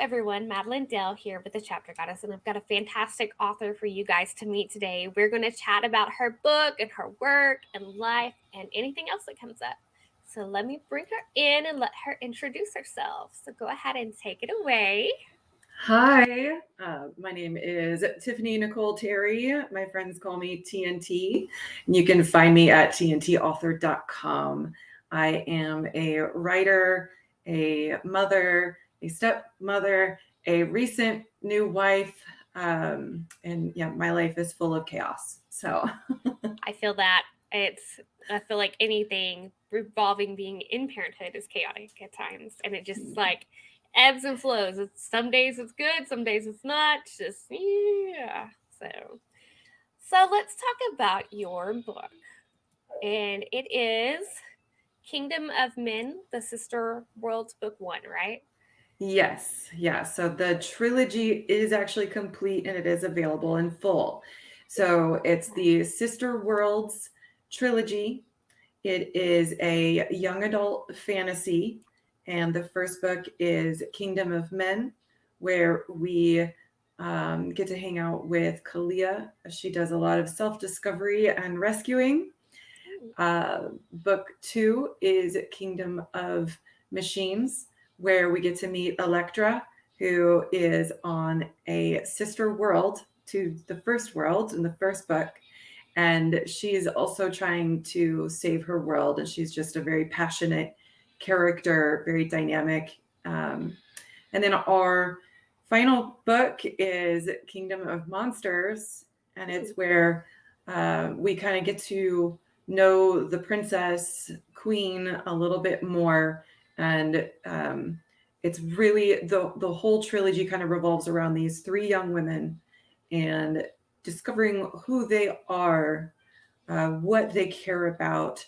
everyone. Madeline Dell here with the Chapter Goddess, and I've got a fantastic author for you guys to meet today. We're going to chat about her book and her work and life and anything else that comes up. So let me bring her in and let her introduce herself. So go ahead and take it away. Hi, my name is Tiffany Nicole Terry. My friends call me TNT. And you can find me at tntauthor.com. I am a writer, a mother, a stepmother, a recent new wife, and yeah, my life is full of chaos. So I feel that I feel like anything revolving being in parenthood is chaotic at times, and it just like ebbs and flows. Some days it's good, some days it's not. Just yeah. So let's talk about your book, and it is Kingdom of Men, the Sister Worlds Book One, right? yes, yeah. So the trilogy is actually complete and it is available in full. So it's the Sister Worlds trilogy. It is a young adult fantasy, and the first book is Kingdom of Men, where we get to hang out with Kalia. She does a lot of self discovery and rescuing. Book two is Kingdom of Machines, where we get to meet Electra, who is on a sister world to the first world in the first book. And she's also trying to save her world. And she's just a very passionate character, very dynamic. And then our final book is Kingdom of Monsters. And it's where we kind of get to know the princess queen a little bit more. And it's really the whole trilogy kind of revolves around these three young women and discovering who they are, what they care about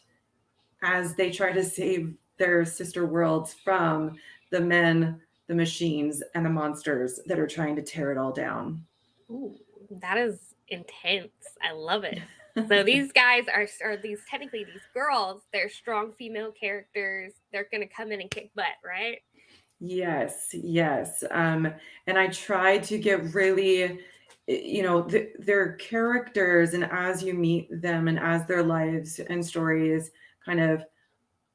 as they try to save their sister worlds from the men, the machines, and the monsters that are trying to tear it all down. Ooh, that is intense. I love it. So these guys are these technically these girls. They're strong female characters. They're gonna come in and kick butt, right? Yes, yes. And I try to get really, their characters, and as you meet them and as their lives and stories kind of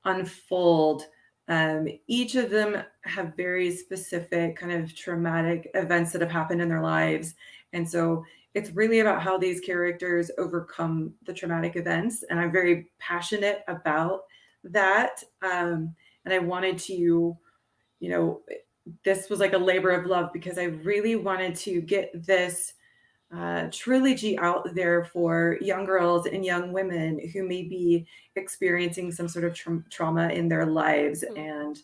unfold, each of them have very specific kind of traumatic events that have happened in their lives. And so it's really about how these characters overcome the traumatic events. And I'm very passionate about that. And I wanted to, you know, this was like a labor of love because I really wanted to get this trilogy out there for young girls and young women who may be experiencing some sort of trauma in their lives. And,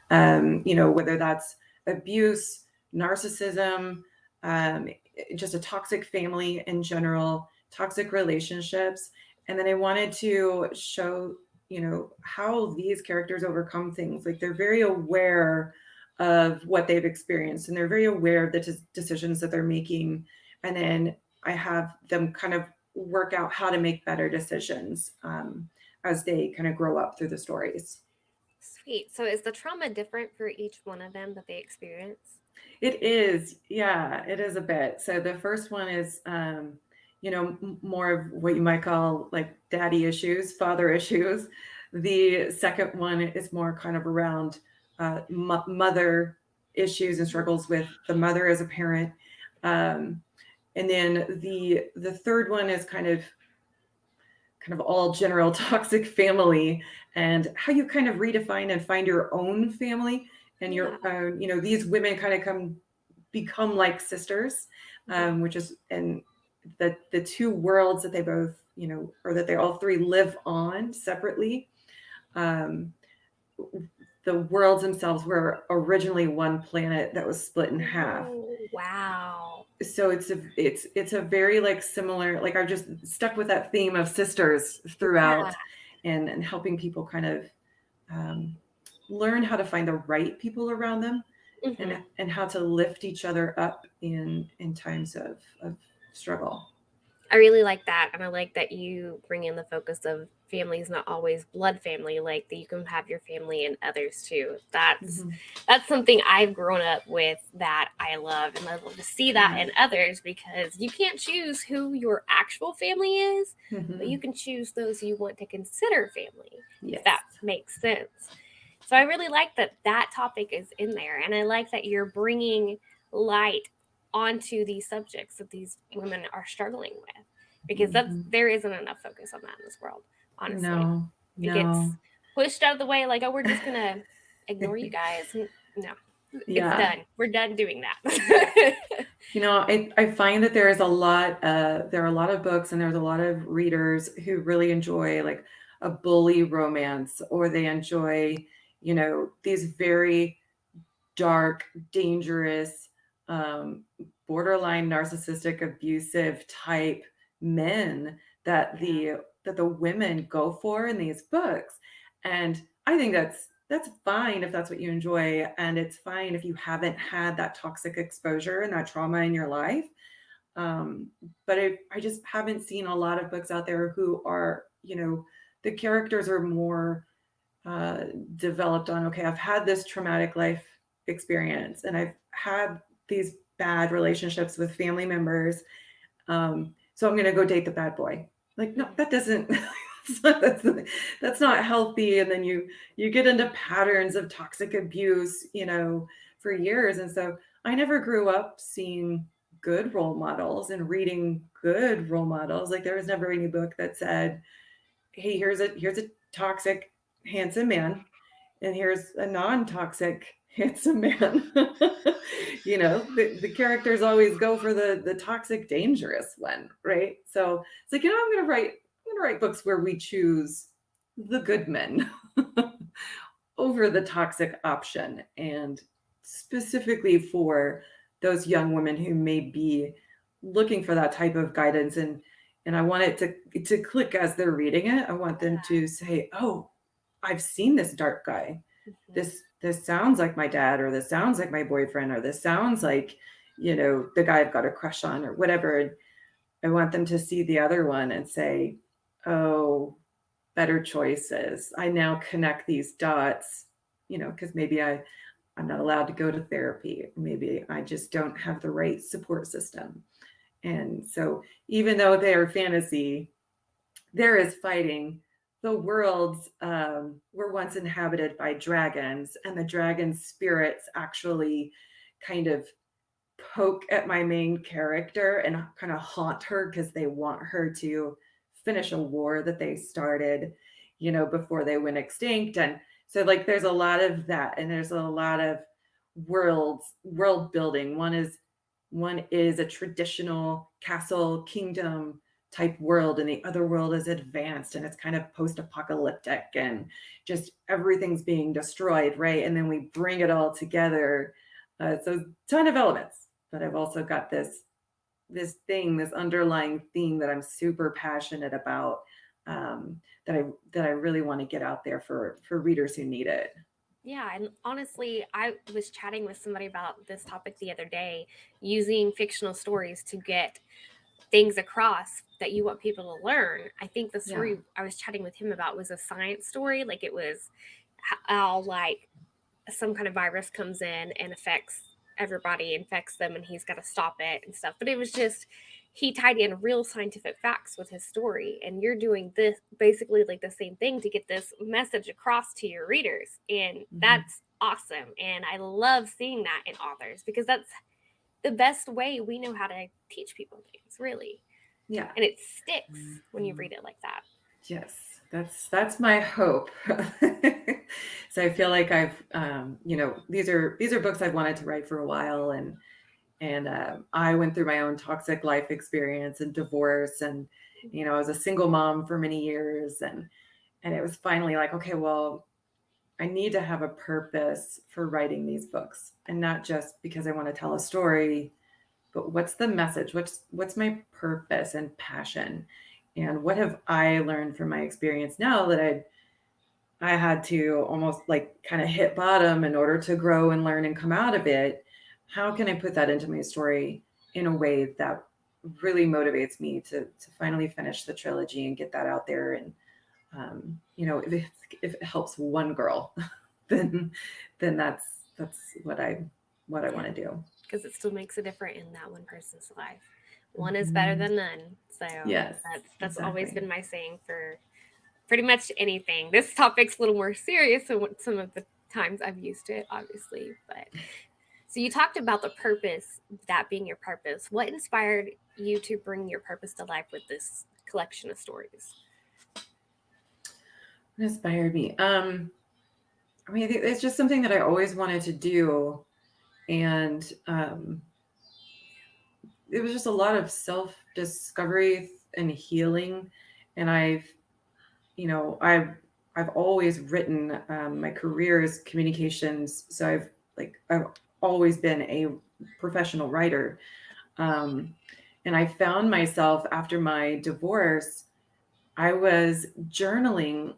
whether that's abuse, narcissism, um, just a toxic family in general, toxic relationships. And then I wanted to show, how these characters overcome things. Like they're very aware of what they've experienced and they're very aware of the decisions that they're making, and then I have them kind of work out how to make better decisions as they kind of grow up through the stories. Sweet. So is the trauma different for each one of them that they experience? It is, yeah, it is a bit. So the first one is, more of what you might call like daddy issues, father issues. The second one is more kind of around mother issues and struggles with the mother as a parent. Um, and then the third one is kind of all general toxic family and how you kind of redefine and find your own family and your own, these women kind of become like sisters, which is, and the two worlds that they both, or that they all three live on separately. Um, the worlds themselves were originally one planet that was split in half. Oh, wow. So it's a very like similar, like I just stuck with that theme of sisters throughout, and helping people kind of learn how to find the right people around them, and how to lift each other up in times of struggle. I really like that, and I like that you bring in the focus of family is not always blood family. Like that, you can have your family and others too. Mm-hmm. That's something I've grown up with that I love, and I love to see that Yeah. in others because you can't choose who your actual family is, but you Mm-hmm. can choose those you want to consider family. If Yes. that makes sense. So I really like that that topic is in there, and I like that you're bringing light onto these subjects that these women are struggling with, because Mm-hmm. there isn't enough focus on that in this world. Honestly, No, it gets no. pushed out of the way, like, oh, we're just gonna ignore you guys. No, it's Yeah. done. We're done doing that. I find that there are a lot of books and there's a lot of readers who really enjoy like a bully romance, or they enjoy, these very dark, dangerous, um, borderline narcissistic, abusive type men that Yeah. the women go for in these books. And I think that's fine if that's what you enjoy, and it's fine if you haven't had that toxic exposure and that trauma in your life. Um, but I just haven't seen a lot of books out there who are, the characters are more uh, developed on, okay, I've had this traumatic life experience and I've had these bad relationships with family members. So I'm going to go date the bad boy. Like, no, Mhm. that doesn't, that's not healthy. And then you get into patterns of toxic abuse, for years. And so I never grew up seeing good role models and reading good role models. Like there was never any book that said, hey, here's a toxic, handsome man, and here's a non-toxic, handsome man. The characters always go for the toxic, dangerous one, right? So it's like, I'm gonna write books where we choose the good men over the toxic option, and specifically for those young women who may be looking for that type of guidance, and I want it to click as they're reading it. I want them Yeah. to say, "Oh, I've seen this dark guy. Mhm. This sounds like my dad, or this sounds like my boyfriend, or this sounds like, the guy I've got a crush on, or whatever." And I want them to see the other one and say, "Oh, better choices. I now connect these dots, because maybe I'm not allowed to go to therapy. Maybe I just don't have the right support system." And so even though they are fantasy, there is fighting. The worlds were once inhabited by dragons, and the dragon spirits actually kind of poke at my main character and kind of haunt her because they want her to finish a war that they started, before they went extinct. And so like there's a lot of that, and there's a lot of world building. One is a traditional castle kingdom type world, and the other world is advanced and it's kind of post-apocalyptic, and just everything's being destroyed, right? And then we bring it all together. So a ton of elements, but I've also got this underlying theme that I'm super passionate about, that I really want to get out there for readers who need it. Yeah, and honestly, I was chatting with somebody about this topic the other day, using fictional stories to get things across that you want people to learn. I think the Yeah. story I was chatting with him about was a science story. Like it was how like some kind of virus comes in and affects everybody, infects them, and he's got to stop it and stuff. But it was just he tied in real scientific facts with his story, and you're doing this basically like the same thing to get this message across to your readers, and Mhm. that's awesome. And I love seeing that in authors because that's the best way we know how to teach people things, really. Yeah. And it sticks when you read it like that. Yes, that's my hope. So I feel like these are books I've wanted to write for a while, and I went through my own toxic life experience and divorce, and I was a single mom for many years, and it was finally like, okay, well, I need to have a purpose for writing these books, and not just because I want to tell a story, but what's the message? What's my purpose and passion? And what have I learned from my experience now that I had to almost like kind of hit bottom in order to grow and learn and come out of it? How can I put that into my story in a way that really motivates me to finally finish the trilogy and get that out there. And if it helps one girl, then that's what I want to do. Because it still makes a difference in that one person's life. One is better Mm-hmm. than none. So Yes, that's always exactly. been my saying for pretty much anything. This topic's a little more serious than what some of the times I've used it, obviously. But so you talked about the purpose, that being your purpose. What inspired you to bring your purpose to life with this collection of stories? What inspired me? I mean, I think it's just something that I always wanted to do, and it was just a lot of self discovery and healing. And I've always written. My career is communications, so I've always been a professional writer. Um, and I found myself after my divorce, I was journaling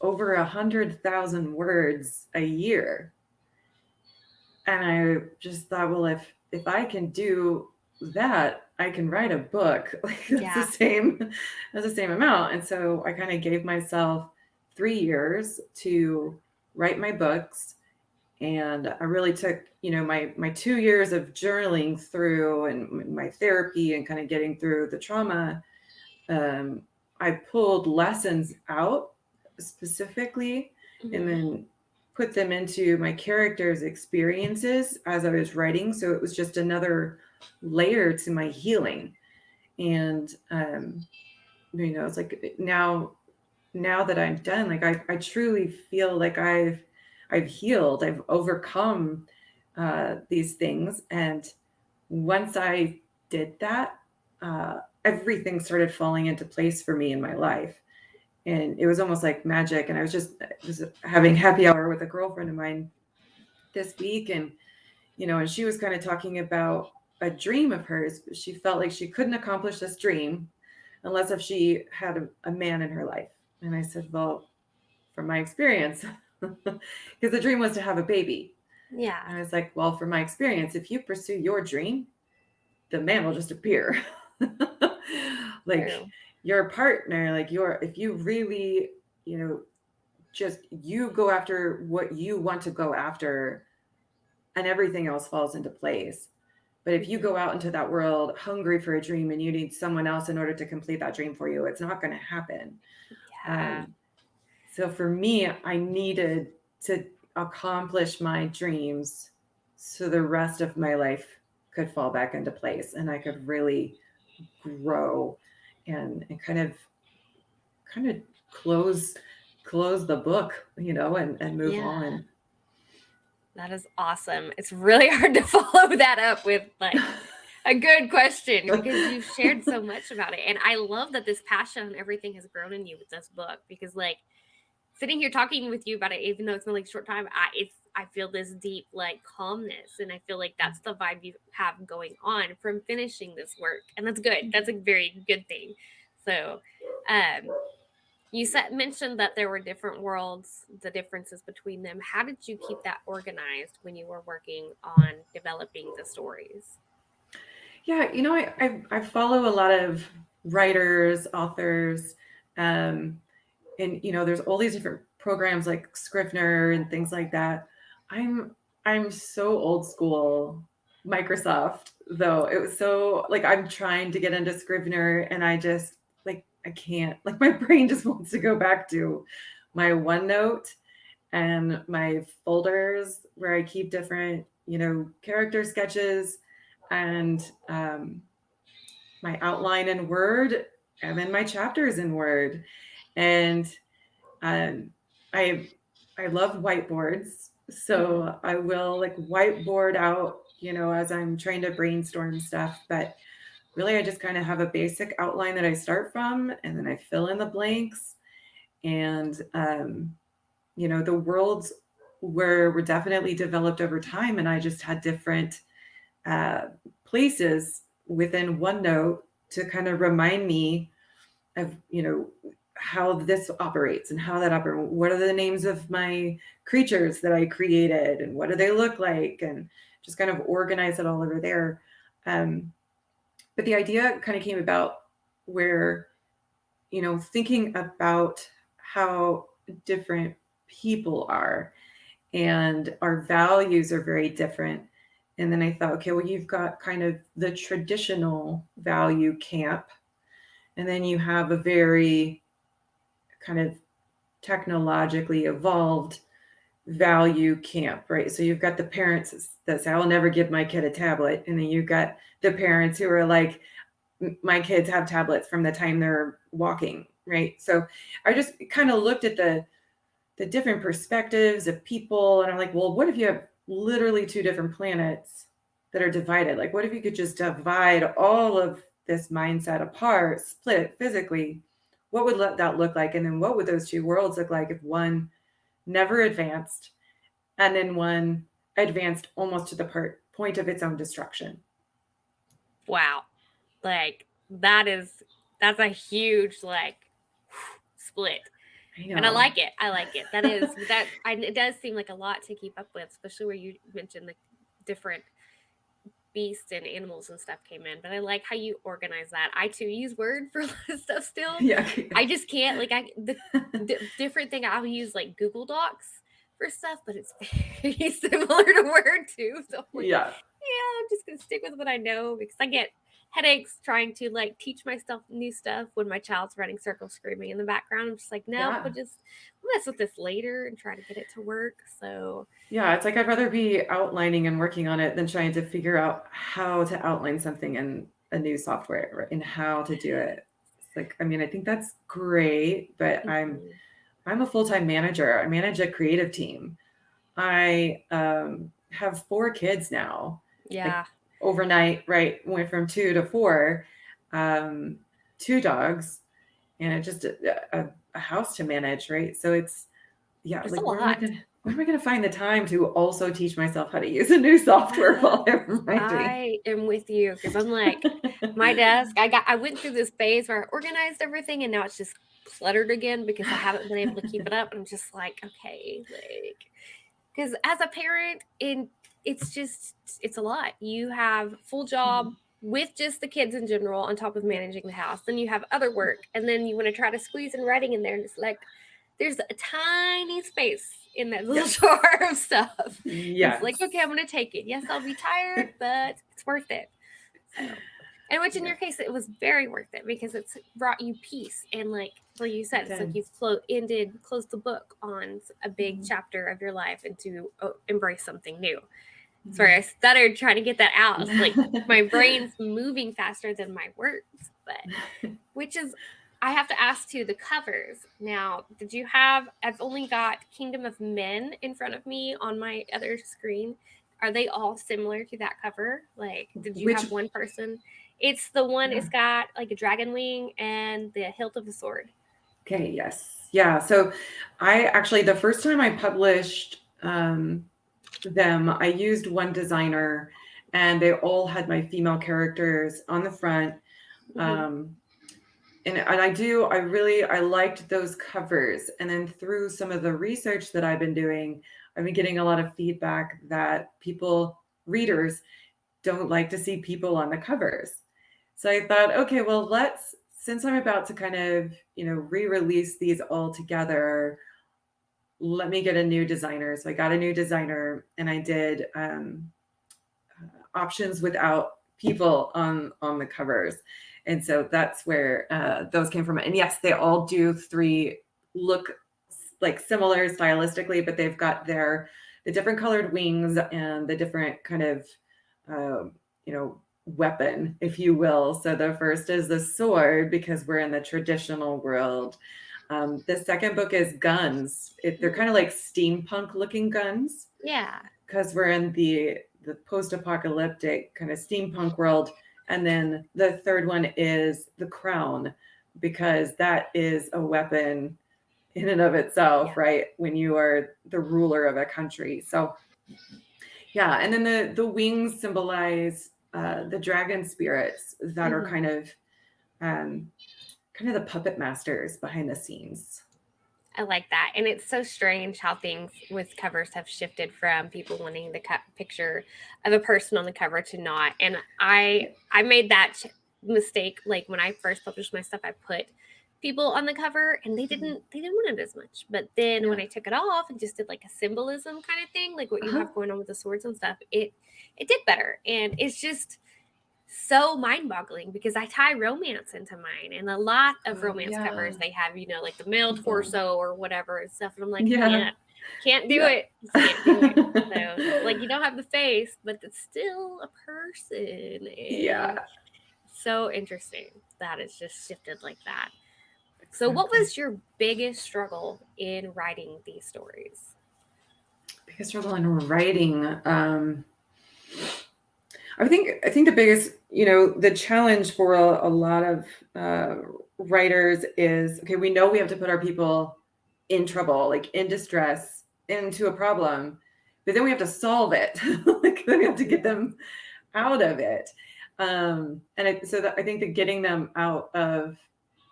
over 100,000 words a year. And I just thought, well, if I can do that, I can write a book. Like Yeah. that's the same amount. And so I kind of gave myself 3 years to write my books. And I really took, my 2 years of journaling through and my therapy and kind of getting through the trauma. I pulled lessons out specifically and then put them into my characters' experiences as I was writing. So it was just another layer to my healing. And, it's like now that I'm done, like I truly feel like I've healed, I've overcome these things. And once I did that, everything started falling into place for me in my life. And it was almost like magic. And I was having happy hour with a girlfriend of mine this week. And, and she was kind of talking about a dream of hers. She felt like she couldn't accomplish this dream unless if she had a man in her life. And I said, well, from my experience, because the dream was to have a baby. Yeah. And I was like, well, from my experience, if you pursue your dream, the man will just appear. Like True. your partner, like if you really, just you go after what you want to go after and everything else falls into place. But if you go out into that world hungry for a dream and you need someone else in order to complete that dream for you, it's not going to happen. Yeah. So for me, I needed to accomplish my dreams so the rest of my life could fall back into place and I could really grow and kind of close the book, and move Yeah. on. That is awesome. It's really hard to follow that up with like a good question because you've shared so much about it. And I love that this passion and everything has grown in you with this book because like sitting here talking with you about it, even though it's been like a short time, I feel this deep like calmness. And I feel like that's the vibe you have going on from finishing this work. And that's good. That's a very good thing. So you mentioned that there were different worlds, the differences between them. How did you keep that organized when you were working on developing the stories? Yeah, I follow a lot of writers, authors, and there's all these different programs like Scrivener and things like that. I'm so old school Microsoft though. It was so like I'm trying to get into Scrivener and I just like I can't. Like my brain just wants to go back to my OneNote and my folders where I keep different, character sketches and my outline in Word and then my chapters in Word. And I I love whiteboards, so I will like whiteboard out, as I'm trying to brainstorm stuff. But really, I just kind of have a basic outline that I start from, and then I fill in the blanks. And the worlds were definitely developed over time, and I just had different uh, places within OneNote to kind of remind me of how this operates and how that operates. What are the names of my creatures that I created and what do they look like, and just kind of organize it all over there. But the idea kind of came about where, thinking about how different people are and our values are very different. And then I thought, okay, well, you've got kind of the traditional value camp, and then you have a very kind of technologically evolved value camp, right? So you've got the parents that say, I'll never give my kid a tablet. And then you've got the parents who are like, my kids have tablets from the time they're walking, right? So I just kind of looked at the different perspectives of people, and I'm like, well, what if you have literally two different planets that are divided? Like, what if you could just divide all of this mindset apart, split it physically? What would that look like? And then what would those two worlds look like if one never advanced and then one advanced almost to the point of its own destruction? Wow. Like that's a huge split. I know. And I like it. That is it does seem like a lot to keep up with, especially where you mentioned the different beasts and animals and stuff came in. But I like how you organize that. I too use Word for a lot of stuff still. Yeah. I just can't the different thing. I'll use like Google Docs for stuff, but it's very similar to Word too. So I'm like, Yeah. I'm just gonna stick with what I know because I get headaches trying to like teach myself new stuff when my child's running circles screaming in the background. I'm just like, no, Yeah. we'll mess with this later and try to get it to work. So yeah, it's like I'd rather be outlining and working on it than trying to figure out how to outline something in a new software, right, and how to do it. It's like, I mean, I think that's great, but I'm a full-time manager. I manage a creative team. I have 4 kids now. yeah. Like overnight, right? Went from 2 to 4, 2 dogs, and just a house to manage, right? So it's There's like a where am I lot. gonna find the time to also teach myself how to use a new software while I'm writing? I am with you because I'm like my desk. I went through this phase where I organized everything, and now it's just cluttered again because I haven't been able to keep it up. And I'm just like, okay, because as a parent, it's a lot. You have full job with just the kids in general on top of managing the house. Then you have other work, and then you want to try to squeeze in writing in there, and it's like there's a tiny space in that little jar of stuff. Yes. It's like, okay, I'm gonna take it. Yes, I'll be tired, but it's worth it. So, and which in your case, it was very worth it because it's brought you peace and like you said, it's like you've closed the book on a big chapter of your life and to embrace something new. Sorry, I stuttered trying to get that out. It's like my brain's moving faster than my words, but which is I have to ask too, the covers. Now, I've only got Kingdom of Men in front of me on my other screen. Are they all similar to that cover? Like, did you have one person? It's the one, it's got like a dragon wing and the hilt of a sword. Okay, yes. Yeah. So I actually, the first time I published them, I used one designer and they all had my female characters on the front. And I liked those covers. And then through some of the research that I've been doing, I've been getting a lot of feedback that readers don't like to see people on the covers. So I thought, okay, well, since I'm about to kind of, re-release these all together, let me get a new designer. So I got a new designer and I did options without people on the covers. And so that's where those came from. And yes, they all do look like similar stylistically, but they've got the different colored wings and the different kind of, weapon, if you will. So the first is the sword because we're in the traditional world. The second book is guns. They're kind of like steampunk looking guns. Yeah. Because we're in the post-apocalyptic kind of steampunk world. And then the third one is the crown, because that is a weapon in and of itself, right? When you are the ruler of a country. So yeah, and then the wings symbolize the dragon spirits that are kind of the puppet masters behind the scenes. I like that. And it's so strange how things with covers have shifted from people wanting the picture of a person on the cover to not. And I made that mistake. Like when I first published my stuff, I put people on the cover and they didn't want it as much. But then when I took it off and just did like a symbolism kind of thing, like what you have going on with the swords and stuff, it did better. And it's just so mind-boggling because I tie romance into mine, and a lot of romance covers they have, you know, like the male torso or whatever and stuff, and I'm like, can't do it. Just can't do it. So like, you don't have the face, but it's still a person. And so interesting that it's just shifted like that. So what was your biggest struggle in writing these stories? Biggest struggle in writing, I think the biggest, you know, the challenge for a lot of writers is, okay, we know we have to put our people in trouble, like in distress, into a problem, but then we have to solve it. Like then we have to get them out of it. So that I think that getting them out of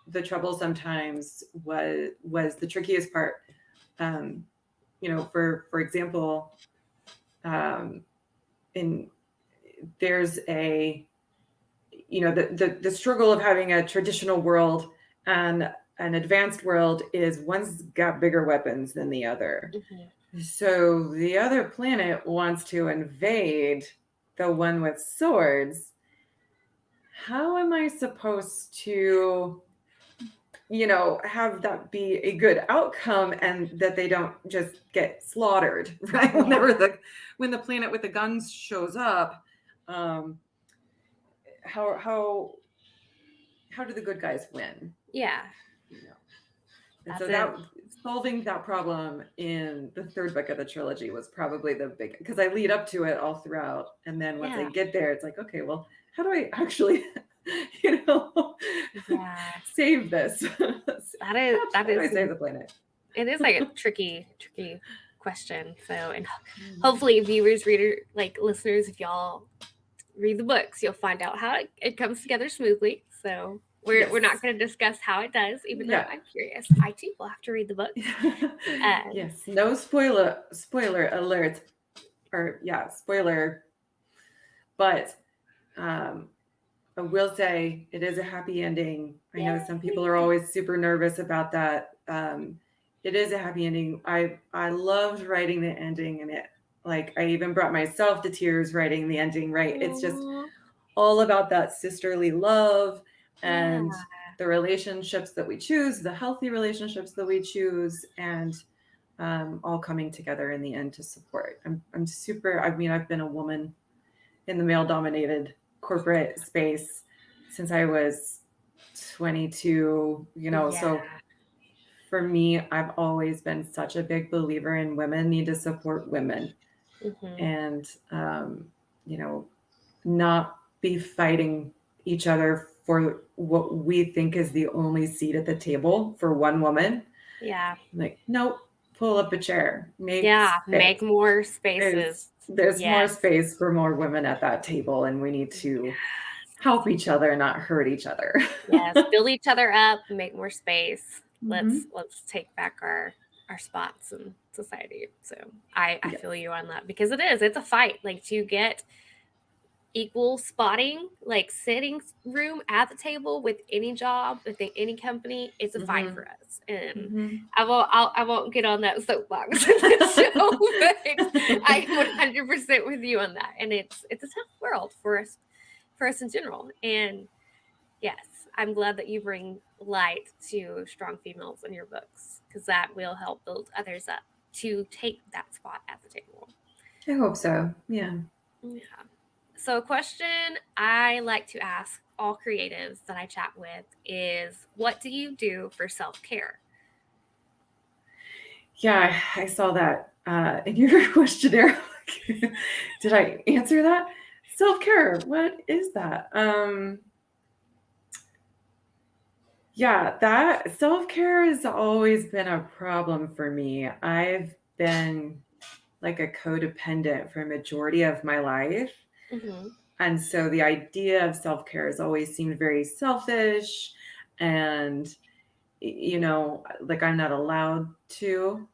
the trouble sometimes was the trickiest part. You know, for example, there's a, you know, the struggle of having a traditional world and an advanced world is one's got bigger weapons than the other. So the other planet wants to invade the one with swords. How am I supposed to, you know, have that be a good outcome and that they don't just get slaughtered, right? When the planet with the guns shows up, how do the good guys win? Yeah. You know? And so that solving that problem in the third book of the trilogy was probably the big, because I lead up to it all throughout, and then once I get there, it's like, okay, well, how do I actually, you know, save this? How do I save the planet? It is like a tricky question. So, and hopefully viewers, listeners, if y'all read the books, you'll find out how it comes together smoothly. So we're not going to discuss how it does, even though I'm curious. I too will have to read the book. Yes, no spoiler alerts, or spoiler. But I will say it is a happy ending. I know some people are always super nervous about that. It is a happy ending. I loved writing the ending, and it, like, I even brought myself to tears writing the ending, right? It's just all about that sisterly love and the relationships that we choose, the healthy relationships that we choose, and all coming together in the end to support. I'm super, I mean, I've been a woman in the male-dominated corporate space since I was 22, you know, so for me, I've always been such a big believer in women need to support women. And, you know, not be fighting each other for what we think is the only seat at the table for one woman. Like, nope, pull up a chair. Make more spaces. There's more space for more women at that table, and we need to help each other, not hurt each other. Build each other up, make more space. Let's take back our spots in society. So I feel you on that, because it's a fight, like, to get equal spotting, like sitting room at the table with any job, with any company. It's a fight for us, and I won't get on that soapbox in the show, but I'm 100% with you on that. And it's a tough world for us in general. And yes, I'm glad that you bring light to strong females in your books, because that will help build others up to take that spot at the table. I hope so. Yeah. So a question I like to ask all creatives that I chat with is, what do you do for self-care? Yeah, I saw that in your questionnaire. Did I answer that? Self-care, what is that? That self-care has always been a problem for me. I've been like a codependent for a majority of my life. And so the idea of self-care has always seemed very selfish, and, you know, like, I'm not allowed to.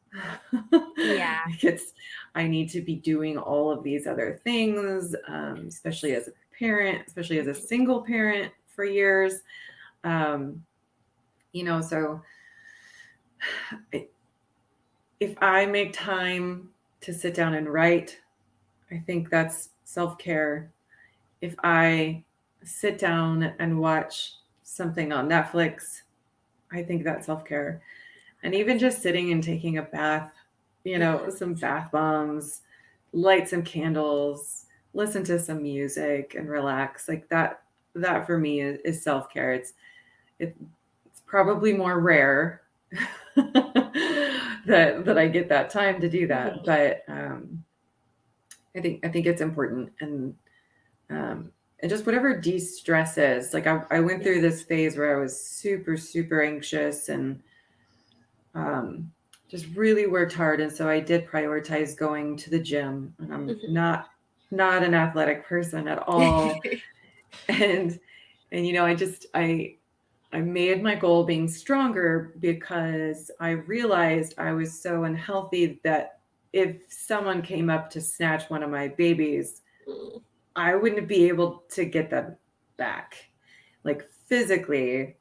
I need to be doing all of these other things, especially as a parent, especially as a single parent for years. So if I make time to sit down and write, I think that's self-care. If I sit down and watch something on Netflix, I think that's self-care. And even just sitting and taking a bath, some bath bombs, light some candles, listen to some music and relax. Like that for me is self-care. It's probably more rare that I get that time to do that. But I think it's important, and just whatever de-stresses. Like I went through this phase where I was super, super anxious and just really worked hard. And so I did prioritize going to the gym, and I'm not an athletic person at all. and I made my goal being stronger because I realized I was so unhealthy that if someone came up to snatch one of my babies, I wouldn't be able to get them back. Like physically,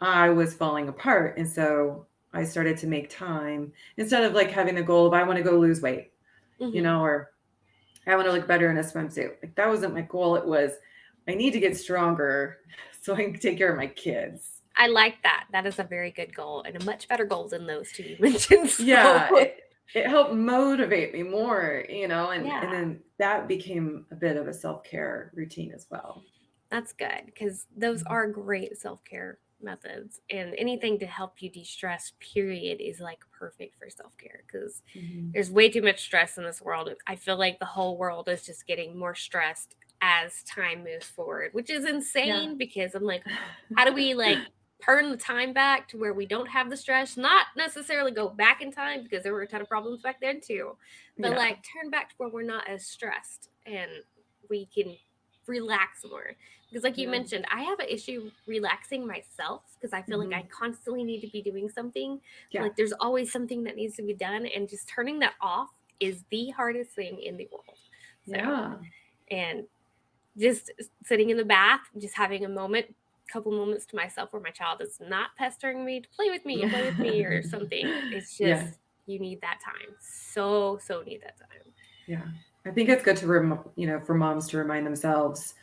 I was falling apart. And so I started to make time instead of like having the goal of I want to go lose weight, or I want to look better in a swimsuit. Like that wasn't my goal. It was I need to get stronger so I can take care of my kids. I like that. That is a very good goal and a much better goal than those two you mentioned. So. Yeah, it helped motivate me more, and then that became a bit of a self-care routine as well. That's good because those are great self-care methods, and anything to help you de-stress period is like perfect for self-care because there's way too much stress in this world. I feel like the whole world is just getting more stressed as time moves forward, which is insane because I'm like, how do we like turn the time back to where we don't have the stress, not necessarily go back in time because there were a ton of problems back then too, but like turn back to where we're not as stressed and we can relax more. Because like you mentioned, I have an issue relaxing myself because I feel like I constantly need to be doing something. Like there's always something that needs to be done, and just turning that off is the hardest thing in the world. So, and just sitting in the bath, just having a couple moments to myself where my child is not pestering me to play with me or something. It's just you need that time. So need that time. Yeah. I think it's good to for moms to remind themselves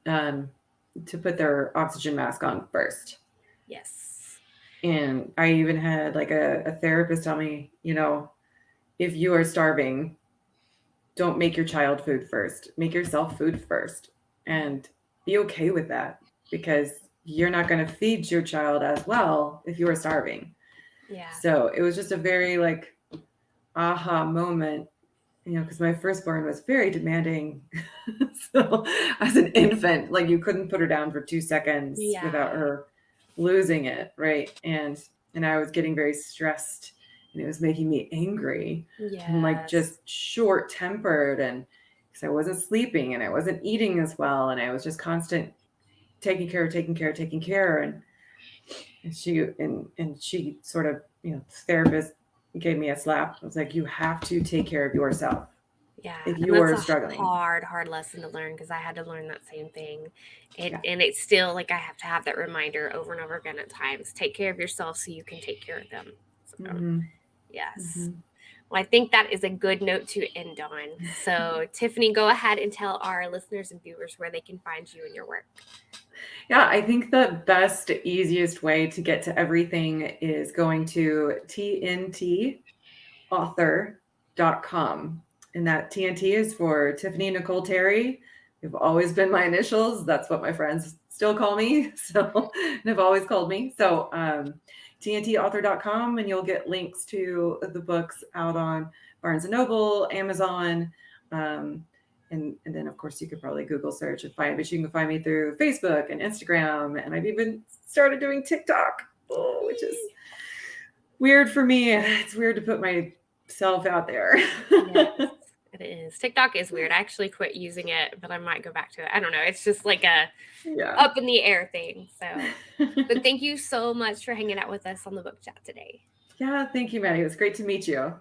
to put their oxygen mask on first. Yes. And I even had like a therapist tell me, if you are starving, don't make your child food first. Make yourself food first, and be okay with that because you're not going to feed your child as well if you are starving. Yeah. So it was just a very like aha moment, because my firstborn was very demanding. So as an infant, like you couldn't put her down for 2 seconds without her losing it. Right. And I was getting very stressed, and it was making me angry and like just short tempered, and because I wasn't sleeping and I wasn't eating as well. And I was just constant taking care. And she sort of, therapist gave me a slap. I was like, you have to take care of yourself. Yeah, if you are struggling. Hard lesson to learn because I had to learn that same thing, and it's still like I have to have that reminder over and over again at times. Take care of yourself so you can take care of them. So, yes. Well, I think that is a good note to end on. So, Tiffany, go ahead and tell our listeners and viewers where they can find you and your work. Yeah, I think the best, easiest way to get to everything is going to TNT author.com. And that TNT is for Tiffany Nicole Terry. They've always been my initials. That's what my friends still call me. So they've always called me. So TNTauthor.com, and you'll get links to the books out on Barnes & Noble, Amazon. And then, of course, you could probably Google search and find me. But you can find me through Facebook and Instagram. And I've even started doing TikTok, which is weird for me. It's weird to put myself out there. Yes, it is. TikTok is weird. I actually quit using it, but I might go back to it. I don't know. It's just like a up in the air thing. So, but thank you so much for hanging out with us on the book chat today. Yeah, thank you, Maddie. It was great to meet you.